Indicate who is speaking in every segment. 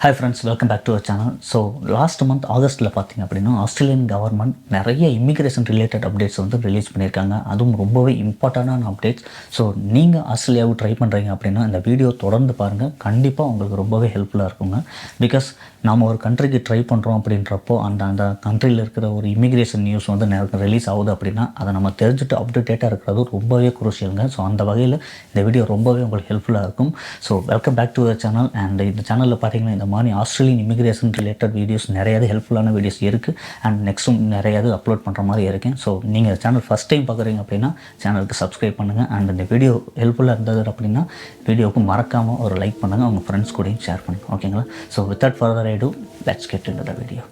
Speaker 1: Hi friends, welcome back to our channel. So last month ஆகஸ்ட்டில் பார்த்திங்க அப்படின்னா Australian government நிறைய immigration related updates வந்து release பண்ணியிருக்காங்க. அதுவும் ரொம்பவே இம்பார்ட்டண்டான அப்டேட்ஸ். ஸோ நீங்கள் ஆஸ்திரேலியாவை ட்ரை பண்ணுறீங்க அப்படின்னா இந்த வீடியோ தொடர்ந்து பாருங்கள். கண்டிப்பாக உங்களுக்கு ரொம்பவே ஹெல்ப்ஃபுல்லாக இருக்குங்க. பிகாஸ் நாம் ஒரு கண்ட்ரிக்கு ட்ரை பண்ணுறோம் அப்படின்றப்போ அந்த கண்ட்ரியில் இருக்கிற ஒரு இமிக்ரேஷன் நியூஸ் வந்து ரிலீஸ் ஆகுது அப்படின்னா அதை நம்ம தெரிஞ்சுட்டு அப்டேட்டாக இருக்கிறது ரொம்பவே குரூஷியலுங்க. ஸோ அந்த வகையில் இந்த வீடியோ ரொம்பவே உங்களுக்கு ஹெல்ப்ஃபுல்லாக இருக்கும். So welcome back to the channel. And இந்த சேனலில் பார்த்தீங்கன்னா இந்த மாதிரி ஆஸ்திரேலியன் இமிக்ரேஷன் ரிலேட்டட் வீடியோஸ் நிறையாது ஹெல்ப்ஃபுல்லான வீடியோஸ் இருக்குது. அண்ட் நெக்ஸ்ட்டும் நிறையாது அப்லோட் பண்ணுற மாதிரி இருக்கேன். ஸோ நீங்கள் சேனல் ஃபஸ்ட் டைம் பார்க்குறீங்க அப்படின்னா சேனலுக்கு சப்ஸ்கிரைப் பண்ணுங்கள். அண்ட் இந்த வீடியோ ஹெல்ப்ஃபுல்லாக இருந்தது அப்படின்னா வீடியோவுக்கு மறக்காமல் ஒரு லைக் பண்ணுங்கள், உங்கள் ஃப்ரெண்ட்ஸ் கூடயும் ஷேர் பண்ணுங்கள். ஓகேங்களா? So without further I to let's get into the video.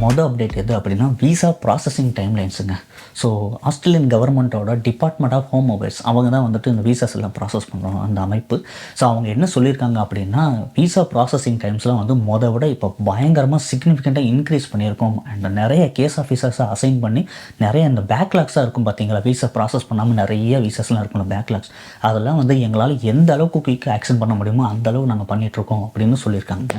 Speaker 1: மொதல் அப்டேட் எது அப்படின்னா விசா ப்ராசஸிங் டைம்லைன்ஸுங்க. ஸோ ஆஸ்திரேலியன் கவர்மெண்ட்டோட டிபார்ட்மெண்ட் ஆஃப் ஹோம் அஃபேர்ஸ் அவங்க தான் வந்துட்டு இந்த விசாஸ் எல்லாம் ப்ராசஸ் பண்ணுறோம் அந்த அமைப்பு. ஸோ அவங்க என்ன சொல்லியிருக்காங்க அப்படின்னா விசா ப்ராசஸிங் டைம்ஸ்லாம் வந்து விட இப்போ பயங்கரமாக சிக்னிஃபிகண்ட்டாக இன்க்ரீஸ் பண்ணியிருக்கோம். அண்ட் நிறைய கேஸ் ஆஃபீஸர்ஸை அசைன் பண்ணி நிறைய இந்த பேக்லாக்ஸாக இருக்கும் பார்த்தீங்களா, விசா ப்ராசஸ் பண்ணாமல் நிறைய விசாஸ்லாம் இருக்கும் பேக்லாக்ஸ். அதெல்லாம் வந்து எங்களால் எந்த அளவுக்கு குயிக்காக ஆக்ஷன் பண்ண முடியுமோ அந்த அளவு நாங்கள் பண்ணிகிட்ருக்கோம் அப்படின்னு சொல்லியிருக்காங்க.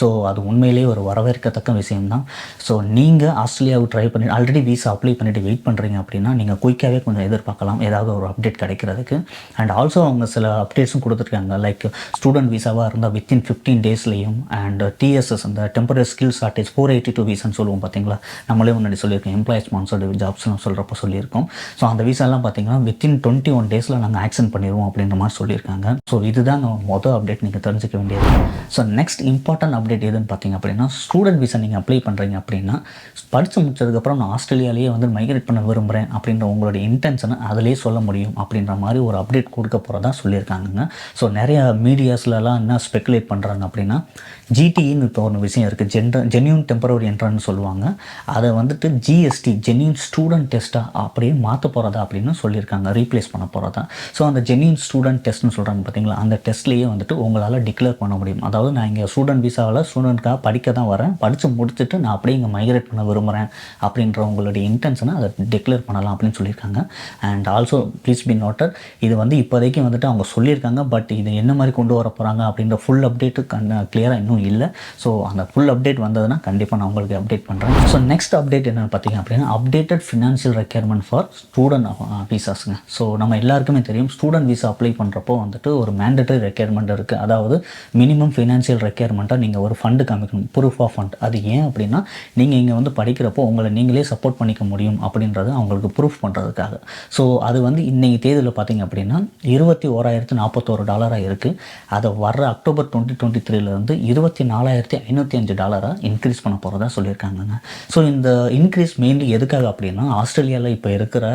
Speaker 1: ஸோ அது உண்மையிலேயே ஒரு வரவேற்கத்தக்க விஷயம்தான். ஸோ நீங்கள் ஆஸ்திரேலியாவை ட்ரை பண்ணி ஆல்ரெடி விசா அப்ளை பண்ணிவிட்டு வெயிட் பண்ணுறீங்க அப்படின்னா நீங்கள் குயிக்காகவே கொஞ்சம் எதிர்பார்க்கலாம் ஏதாவது ஒரு அப்டேட் கிடைக்கிறதுக்கு. அண்ட் ஆல்சோ அவங்க சில அப்டேட்ஸும் கொடுத்துருக்காங்க. லைக் ஸ்டூடெண்ட் விசாவாக இருந்தால் வித்தின் 15 டேஸ்லேயும் அண்ட் டிஎஸ்எஸ் அந்த டெம்பரரி ஸ்கில் ஷார்ட்டேஜ் 482 விசான்னு சொல்லுவோம் பார்த்தீங்களா, நம்மளே முன்னாடி சொல்லியிருக்கோம் எம்ப்ளாயிஸ் ஸ்பான்சர்டு ஜாப்ஸ்னு சொல்கிறப்போ சொல்லியிருக்கோம். ஸோ அந்த விசாலாம் பார்த்தீங்கன்னா வித்தின் 21 டேஸில் நாங்கள் ஆக்ஷன் பண்ணிடுவோம் அப்படின்ற மாதிரி சொல்லியிருக்காங்க. ஸோ இதுதான் மொதல் அப்டேட் நீங்கள் தெரிஞ்சிக்க வேண்டியது. ஸோ நெக்ஸ்ட் இம்பார்ட்டன்ட் அப்டேட் எதுன்னு பார்த்தீங்க அப்படின்னா ஸ்டூடெண்ட் விசா நீங்கள் அப்ளை பண்ணுறீங்க அப்படின்னா படித்து முடிச்சதுக்கப்புறம் நான் ஆஸ்திரேலியாலேயே வந்து மைக்ரேட் பண்ண விரும்புகிறேன் அப்படின்ற உங்களுடைய இன்டென்ஷனை அதிலே சொல்ல முடியும் அப்படின்ற மாதிரி ஒரு அப்டேட் கொடுக்க போகிறதா சொல்லியிருக்காங்க. ஸோ நிறைய மீடியாஸ்லலாம் என்ன ஸ்பெக்குலேட் பண்ணுறாங்க அப்படின்னா ஜிடின்னு இப்போ ஒரு விஷயம் இருக்குது, ஜென்யூன் டெம்பரரி என்ட்ரன்ஸ் சொல்லுவாங்க. அதை வந்துட்டு ஜிஎஸ்டி ஜென்யூன் ஸ்டூடெண்ட் டெஸ்ட்டாக அப்படியே மாற்ற போகிறதா அப்படின்னு சொல்லியிருக்காங்க, ரீப்ளேஸ் பண்ண போகிறதா. ஸோ அந்த ஜென்யூன் ஸ்டூடெண்ட் டெஸ்ட்னு சொல்கிறாங்க பார்த்தீங்களா, அந்த டெஸ்ட்லேயே வந்துட்டு உங்களால் டிக்ளேர் பண்ண முடியும். அதாவது நான் இங்கே ஸ்டூடெண்ட் விசாவில் ஸ்டூடெண்ட்காக படிக்க தான் வரேன், படித்து முடிச்சுட்டு நான் அப்படியே இங்கே மைக்ரேட் பண்ண விரும்புகிறேன் அப்படின்ற உங்களுடைய இன்டென்ஷனை அதை டிக்ளேர் பண்ணலாம் அப்படின்னு சொல்லியிருக்காங்க. And also please be noted, இது வந்து இப்போதைக்கு வந்துட்டு அவங்க சொல்லியிருக்காங்க. பட் இது என்ன மாதிரி கொண்டு வர போகிறாங்க அப்படின்ற ஃபுல் அப்டேட்டு கிளியராக இன்னும் இல்லை. ஸோ அந்த ஃபுல் அப்டேட் வந்ததுன்னா கண்டிப்பாக நான் உங்களுக்கு அப்டேட் பண்ணுறேன். ஸோ நெக்ஸ்ட் அப்டேட் என்னென்னு பார்த்தீங்க அப்படின்னா updated financial requirement for student விசாஸுங்க. ஸோ நம்ம எல்லாருக்குமே தெரியும் ஸ்டூடெண்ட் விசா அப்ளை பண்ணுறப்போ வந்துட்டு ஒரு மேண்டட்டரி ரெக்யர்மெண்ட் இருக்குது. அதாவது மினிமம் ஃபினான்ஷியல் ரெக்யர்மெண்ட்டாக நீங்கள் ஒரு ஃபண்டு காமிக்கணும், ப்ரூஃப் ஆஃப் ஃபண்ட். அது ஏன் அப்படின்னா நீங்கள் இங்கே வந்து படிக்கிறப்போ உங்களை நீங்களே சப்போர்ட் பண்ணிக்க முடியும் அப்படின்றது அவங்களுக்கு ப்ரூஃப் பண்ணுறதுக்காக. ஸோ அது வந்து இன்றைக்கி தேதியில் பார்த்தீங்க அப்படின்னா $21,041 இருக்குது. அதை வர்ற அக்டோபர் 2023 $24,505 இன்க்ரீஸ் பண்ண போகிறதா சொல்லியிருக்காங்க. ஸோ இந்த இன்க்ரீஸ் மெயின்லி எதுக்காக அப்படின்னா ஆஸ்திரேலியாவில் இப்போ இருக்கிற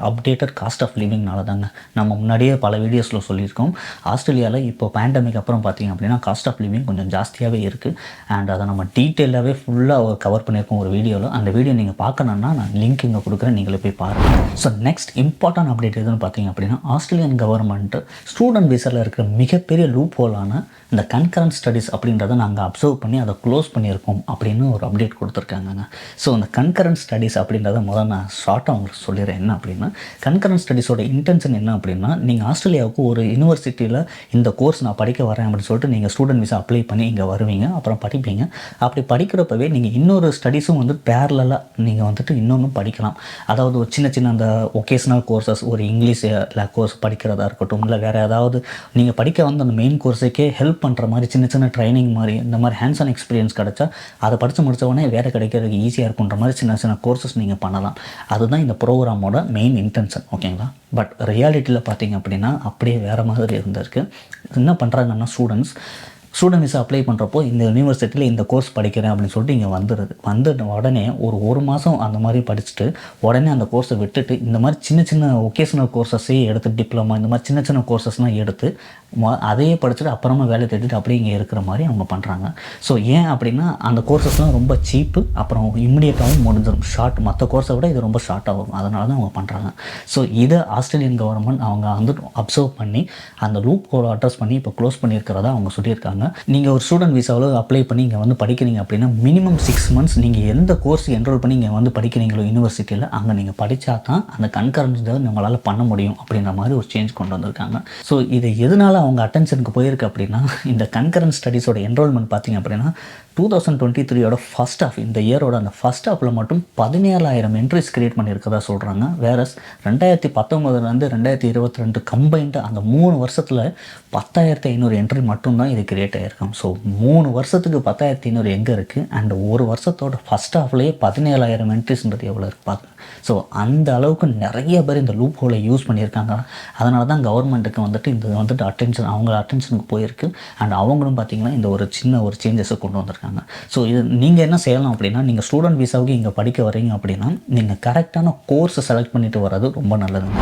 Speaker 1: அப்டேட்டட் காஸ்ட் ஆஃப் லிவிங்னால தாங்க. நம்ம முன்னாடியே பல வீடியோஸில் சொல்லியிருக்கோம் ஆஸ்திரேலியாவில் இப்போ பேண்டமிக் அப்புறம் பார்த்திங்க அப்படின்னா காஸ்ட் ஆஃப் லிவிங் கொஞ்சம் ஜாஸ்தியாகவே இருக்குது. அண்ட் அதை நம்ம டீட்டெயிலாகவே ஃபுல்லாக கவர் பண்ணியிருக்கோம் ஒரு வீடியோவில். அந்த வீடியோ நீங்கள் பார்க்கணுன்னா நான் லிங்க் இங்கே கொடுக்குறேன், நீங்களே போய் பாருங்கள். ஸோ நெக்ஸ்ட் இம்பார்ட்டன்ட் அப்டேட் எதுன்னு பார்த்தீங்க அப்படின்னா ஆஸ்திரேலியன் கவர்மெண்ட்டு ஸ்டூடெண்ட் விசாவில் இருக்கிற மிகப்பெரிய லூப் ஹோலான இந்த கன்கரண்ட் ஸ்டடீஸ் அப்படின்றத நாங்கள் அப்சர்வ் பண்ணி அதை க்ளோஸ் பண்ணியிருக்கோம் அப்படின்னு ஒரு அப்டேட் கொடுத்துருக்காங்க. ஸோ அந்த கன்கரண்ட் ஸ்டடீஸ் அப்படின்றத முதல்ல நான் ஷார்ட்டாக உங்களுக்கு சொல்லிடுறேன். என்ன அப்படின்னா கன்கரண்ட் ஸ்டடீஸோட இன்டென்ஷன் என்ன அப்படின்னா நீங்கள் ஆஸ்திரேலியாவுக்கு ஒரு யூனிவர்சிட்டியில் இந்த கோர்ஸ் நான் படிக்க வரேன் அப்படின்னு சொல்லிட்டு நீங்கள் ஸ்டூடெண்ட் விசா அப்ளை பண்ணி இங்கே வருவீங்க, அப்புறம் படிப்பீங்க. அப்படி படிக்கிறப்பவே நீங்கள் இன்னொரு ஸ்டடீஸும் வந்து பேரலாக நீங்கள் வந்துட்டு இன்னொன்றும் படிக்கலாம். அதாவது ஒரு சின்ன சின்ன அந்த ஒகேஷ்னல் கோர்சஸ், ஒரு இங்கிலீஷ் கோர்ஸ் படிக்கிறதா இருக்கட்டும், இல்லை வேறு ஏதாவது நீங்கள் படிக்க வந்து அந்த மெயின் கோர்ஸுக்கே ஹெல்ப் பண்ணுற மாதிரி சின்ன சின்ன ட்ரைனிங் மாதிரி இந்த மாதிரி ஹேண்ட்ஸ் ஆன் எக்ஸ்பீரியன்ஸ் கிடச்சா அதை படித்து முடித்தவொடனே வேறு கிடைக்கிறதுக்கு ஈஸியாக இருக்குன்ற மாதிரி சின்ன சின்ன கோர்சஸ் நீங்கள் பண்ணலாம். அதுதான் இந்த ப்ரோக்ராமோட மெயின் இன்டென்ஷன். ஓகேங்களா? பட் ரியாலிட்டியில் பார்த்தீங்க அப்படின்னா அப்படியே வேறு மாதிரி இருந்திருக்கு. என்ன பண்ணுறாங்கன்னா ஸ்டூடெண்ட் விசா அப்ளை பண்ணுறப்போ இந்த யூனிவர்சிட்டியில் இந்த கோர்ஸ் படிக்கிறேன் அப்படின்னு சொல்லிட்டு இங்கே வந்துட்டு உடனே ஒரு மாதம் அந்த மாதிரி படிச்சுட்டு உடனே அந்த கோர்ஸை விட்டுட்டு இந்த மாதிரி சின்ன சின்ன ஒகேஷனல் கோர்சஸே எடுத்து டிப்ளமா இந்த மாதிரி சின்ன சின்ன கோர்சஸ்லாம் எடுத்து அதையே படிச்சுட்டு அப்புறமா வேலை தேடிட்டு அப்படியே இங்கே இருக்கிற மாதிரி அவங்க பண்ணுறாங்க. ஸோ ஏன் அப்படின்னா அந்த கோர்சஸ்லாம் ரொம்ப சீப்பு, அப்புறம் இம்மிடியேட்டாகவும் முடிஞ்சிடும். மற்ற கோர்ஸை விட இது ரொம்ப ஷார்ட் ஆகும், அதனால தான் அவங்க பண்ணுறாங்க. ஸோ இதை ஆஸ்திரேலியன் கவர்மெண்ட் அவங்க வந்து அப்சர்வ் பண்ணி அந்த லூப் ஹோலை அட்ரஸ் பண்ணி இப்போ க்ளோஸ் பண்ணியிருக்கிறதா அவங்க சொல்லியிருக்காங்க. நீங்கள் ஒரு ஸ்டூடெண்ட் விசாவில் அப்ளை பண்ணி இங்கே வந்து படிக்கிறீங்க அப்படின்னா மினிமம் 6 months நீங்கள் எந்த கோர்ஸ் என்ரோல் பண்ணி இங்கே வந்து படிக்கிறீங்களோ யூனிவர்சிட்டியில் அங்கே நீங்கள் படித்தா தான் அந்த கன்கரன்ஸ் உங்களால் பண்ண முடியும் அப்படின்ற மாதிரி ஒரு சேஞ்ச் கொண்டு வந்திருக்காங்க. ஸோ இதை எதனால் அவங்க அட்டென்ஷனுக்கு போயிருக்கு அப்படின்னா இந்த கன்கரண்ட் ஸ்டடீஸோட என்ரோல்மெண்ட் பார்த்திங்க அப்படின்னா 2023 ஃபர்ஸ்ட் ஆஃப் இந்த இயரோட அந்த ஃபர்ஸ்ட் ஆஃபில் மட்டும் 17,000 என்ட்ரிஸ் கிரியேட் பண்ணியிருக்கதா சொல்கிறாங்க. வேறஸ் 2019 2022 கம்பைன்டு அந்த 3 வருஷத்தில் 10,500 என்ட்ரி மட்டும்தான் இது கிரியேட் ஆகிருக்கும். ஸோ 3 வருஷத்துக்கு 10,500 எங்கே இருக்குது அண்ட் ஒரு வருஷத்தோட ஃபஸ்ட் ஆஃப்லேயே 17,000 என்ட்ரிஸ்ன்றது எவ்வளோ இருக்குது பார்த்து. ஸோ அந்த அளவுக்கு நிறைய பேர் இந்த லூப் ஹோலை யூஸ் பண்ணியிருக்காங்க. அதனால தான் கவர்மெண்ட்டுக்கு வந்துட்டு இந்த வந்துட்டு அவங்க அட்டென்ஷனுக்கு போயிருக்கு. அண்ட் அவங்களும் பார்த்திங்கன்னா இந்த ஒரு சின்ன ஒரு சேஞ்சஸை கொண்டு வந்திருக்காங்க. ஸோ இது நீங்கள் என்ன செய்யலாம் அப்படின்னா, நீங்கள் ஸ்டூடெண்ட் விசாவுக்கு இங்கே படிக்க வரீங்க அப்படின்னா நீங்கள் கரெக்டான கோர்ஸை செலக்ட் பண்ணிவிட்டு வர்றது ரொம்ப நல்லதுங்க.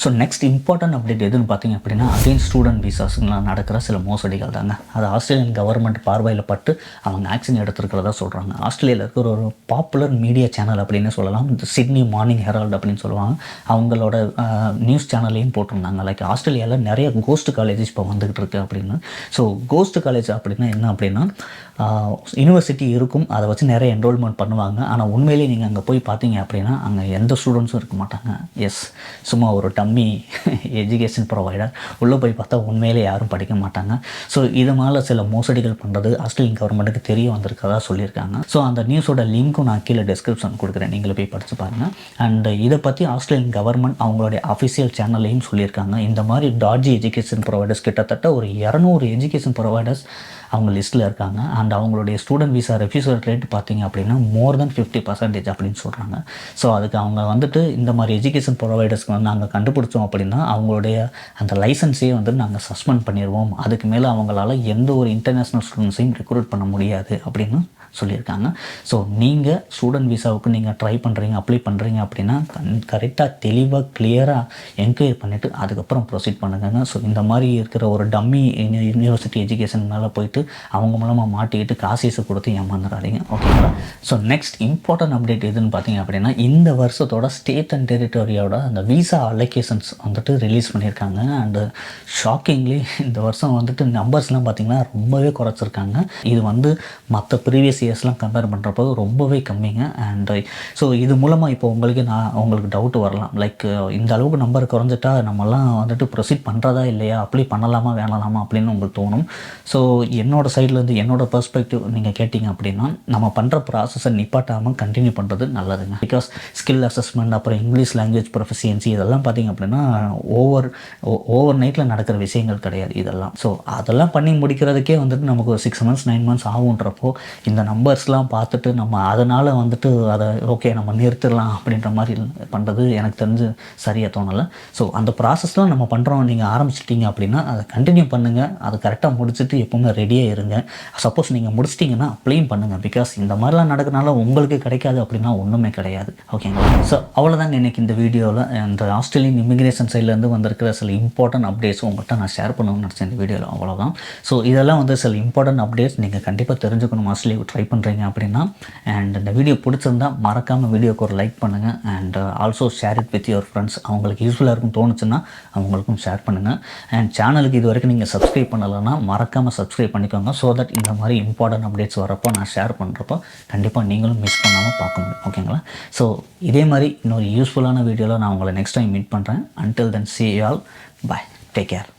Speaker 1: ஸோ நெக்ஸ்ட் இம்பார்ட்டன்ட் அப்டேட் எதுன்னு பார்த்தீங்க அப்படின்னா, அகைன் ஸ்டூடெண்ட் விசாஸ்லாம் நடக்கிற சில மோசடிகள் தாங்க. அது ஆஸ்திரேலியன் கவர்மெண்ட் பார்வையில் பட்டு அவங்க ஆக்ஷன் எடுத்துருக்கிறதா சொல்கிறாங்க. ஆஸ்திரேலியாவில் இருக்கிற ஒரு பாப்புலர் மீடியா சேனல் அப்படின்னு சொல்லலாம், இந்த சிட்னி மார்னிங் ஹெரால்டு அப்படின்னு சொல்லுவாங்க. அவங்களோட நியூஸ் சேனல்லையும் போட்டிருந்தாங்க. லைக் ஆஸ்திரேலியாவில் நிறைய கோஸ்ட் காலேஜஸ் இப்போ வந்துக்கிட்டு இருக்குது அப்படின்னு. ஸோ கோஸ்ட் காலேஜ் அப்படின்னா என்ன அப்படின்னா, யூனிவர்சிட்டி இருக்கும், அதை வச்சு நிறைய என்ரோல்மெண்ட் பண்ணுவாங்க. ஆனால் உண்மையிலேயே நீங்கள் அங்கே போய் பார்த்தீங்க அப்படின்னா அங்கே எந்த ஸ்டூடெண்ட்ஸும் இருக்க மாட்டாங்க. எஸ், சும்மா ஒரு டம்மி எஜுகேஷன் ப்ரொவைடர். உள்ளே போய் பார்த்தா உண்மையிலே யாரும் படிக்க மாட்டாங்க. ஸோ இது மேலே சில மோசடிகள் பண்ணுறது ஆஸ்திரேலியன் கவர்மெண்ட்டுக்கு தெரிய வந்திருக்கதா சொல்லியிருக்காங்க. ஸோ அந்த நியூஸோட லிங்க்கும் நான் கீழே டிஸ்கிரிப்ஷன் கொடுக்குறேன், நீங்களே போய் படித்து பாருங்கள். அண்ட் இதை பற்றி ஆஸ்திரேலியன் கவர்மெண்ட் அவங்களுடைய அஃபிஷியல் சேனல்லையும் சொல்லியிருக்காங்க. இந்த மாதிரி டாட்ஜி எஜுகேஷன் ப்ரொவைடர்ஸ் கிட்டத்தட்ட ஒரு 200 எஜுகேஷன் ப்ரொவைடர்ஸ் அவங்க லிஸ்ட்டில் இருக்காங்க. அண்ட் அவங்களுடைய ஸ்டூடெண்ட் விசா ரெஃப்யூசல் ரேட் பார்த்திங்க அப்படின்னா மோர் தென் 50% அப்படின்னு சொல்கிறாங்க. ஸோ அதுக்கு அவங்க வந்துட்டு இந்த மாதிரி எஜுகேஷன் ப்ரொவைடர்ஸ்க்கு வந்து நாங்கள் கண்டுபிடிச்சோம் அப்படின்னா அவங்களுடைய அந்த லைசன்ஸையே வந்து நாங்கள் சஸ்பெண்ட் பண்ணிடுவோம், அதுக்கு மேலே அவங்களால எந்த ஒரு இன்டர்நேஷ்னல் ஸ்டூடெண்ட்ஸையும் ரெக்ரூட் பண்ண முடியாது அப்படின்னு சொல்லியிருக்காங்க. ஸோ நீங்கள் ஸ்டூடெண்ட் விசாவுக்கு நீங்கள் ட்ரை பண்ணுறீங்க, அப்ளை பண்ணுறீங்க அப்படின்னா கரெக்டாக தெளிவாக கிளியராக என்கொயரி பண்ணிவிட்டு அதுக்கப்புறம் ப்ரொசீட் பண்ணுங்க. ஸோ இந்த மாதிரி இருக்கிற ஒரு டம்மி யூனிவர்சிட்டி எஜுகேஷன் மேலே போயிட்டு அவங்க மூலமாக மாட்டிக்கிட்டு காசீஸை கொடுத்து ஏமாந்துடாதீங்க, ஓகேங்களா? ஸோ நெக்ஸ்ட் இம்பார்ட்டன்ட் அப்டேட் எதுன்னு பார்த்தீங்க அப்படின்னா, இந்த வருஷத்தோட ஸ்டேட் அண்ட் டெரிட்டரியோட அந்த விசா அலோகேஷன்ஸ் வந்துட்டு ரிலீஸ் பண்ணியிருக்காங்க. அண்டு ஷாக்கிங்லி இந்த வருஷம் வந்துட்டு நம்பர்ஸ்லாம் பார்த்திங்கன்னா ரொம்பவே குறைச்சிருக்காங்க. இது வந்து மற்ற ப்ரீவியஸ் இயர்ஸ்லாம் கம்பேர் பண்ணுறப்போ ரொம்பவே கம்மிங்க. அண்ட் ஸோ இது மூலமாக இப்போ உங்களுக்கு டவுட் வரலாம், லைக் இந்த அளவுக்கு நம்பர் குறைஞ்சிட்டா நம்மலாம் வந்துட்டு ப்ரொசீட் பண்ணுறதா இல்லையா, அப்ளை பண்ணலாமா வேணலாமா அப்படின்னு உங்களுக்கு தோணும். ஸோ என்னோடய சைட்லேருந்து என்னோடய பெர்ஸ்பெக்டிவ் நீங்கள் கேட்டிங்க அப்படின்னா, நம்ம பண்ணுற ப்ராசஸை நிப்பாட்டாமல் கண்டினியூ பண்ணுறது நல்லதுங்க. பிகாஸ் ஸ்கில் அசஸ்மெண்ட், அப்புறம் இங்கிலீஷ் லாங்குவேஜ் ப்ரொஃபிஷியன்சி, இதெல்லாம் பார்த்திங்க அப்படின்னா ஓவர் நைட்டில் நடக்கிற விஷயங்கள் கிடையாது இதெல்லாம். ஸோ அதெல்லாம் பண்ணி முடிக்கிறதுக்கே வந்துட்டு நமக்கு ஒரு 6 months 9 months ஆகுன்றப்போ இந்த நம்பர்ஸ்லாம் பார்த்துட்டு நம்ம அதனால் வந்துட்டு அதை ஓகே நம்ம நிறுத்திடலாம் அப்படின்ற மாதிரி பண்ணுறது எனக்கு தெரிஞ்சு சரியாக தோணலை. ஸோ அந்த ப்ராசஸ்லாம் நம்ம பண்ணுறோம், நீங்கள் ஆரம்பிச்சிட்டிங்க அப்படின்னா அதை கண்டினியூ பண்ணுங்கள். அதை கரெக்டாக முடிச்சுட்டு எப்போவுமே ரெடியாக இருங்க. சப்போஸ் நீங்கள் முடிச்சிட்டிங்கன்னா அப்ளையும் பண்ணுங்கள். பிகாஸ் இந்த மாதிரிலாம் நடக்கிறனால உங்களுக்கு கிடைக்காது அப்படின்னா ஒன்றுமே கிடையாது, ஓகேங்களா? ஸோ அவ்வளோதாங்க இன்றைக்கி இந்த வீடியோவில் இந்த ஆஸ்திரேலியன் இமிக்ரேஷன் சைட்லேருந்து வந்திருக்கிற சில இம்பார்ட்டன்ட் அப்டேட்ஸ் உங்கள்கிட்ட நான் ஷேர் பண்ணணும்னு நினச்சேன் இந்த வீடியோவில். அவ்வளோதான். ஸோ இதெல்லாம் வந்து சில இம்பார்ட்டன்ட் அப்டேட்ஸ் நீங்கள் கண்டிப்பாக தெரிஞ்சுக்கணும் ஆஸ்திரேலியா ட்ரை பண்ணுறீங்க அப்படின்னா. அண்ட் இந்த வீடியோ பிடிச்சிருந்தால் மறக்காமல் வீடியோக்கு ஒரு லைக் பண்ணுங்கள். And also share it with your friends. அவங்களுக்கு யூஸ்ஃபுல்லாக இருக்கும் தோணுச்சுன்னா அவங்களுக்கும் ஷேர் பண்ணுங்கள். அண்ட் சேனலுக்கு இது வரைக்கும் நீங்கள் சப்ஸ்கிரைப் பண்ணலைன்னா மறக்காமல் சப்ஸ்கிரைப் பண்ணிக்கோங்க. ஸோ தட் இந்த மாதிரி இம்பார்ட்டன்ட் அப்டேட்ஸ் வரப்போ நான் ஷேர் பண்ணுறப்போ கண்டிப்பாக நீங்களும் மிஸ் பண்ணாமல் பார்க்க முடியும், ஓகேங்களா? ஸோ இதே மாதிரி இன்னொரு யூஸ்ஃபுல்லான வீடியோவில் நான் உங்களை நெக்ஸ்ட் டைம் மீட் பண்ணுறேன். Until then see you all. Bye. Take care.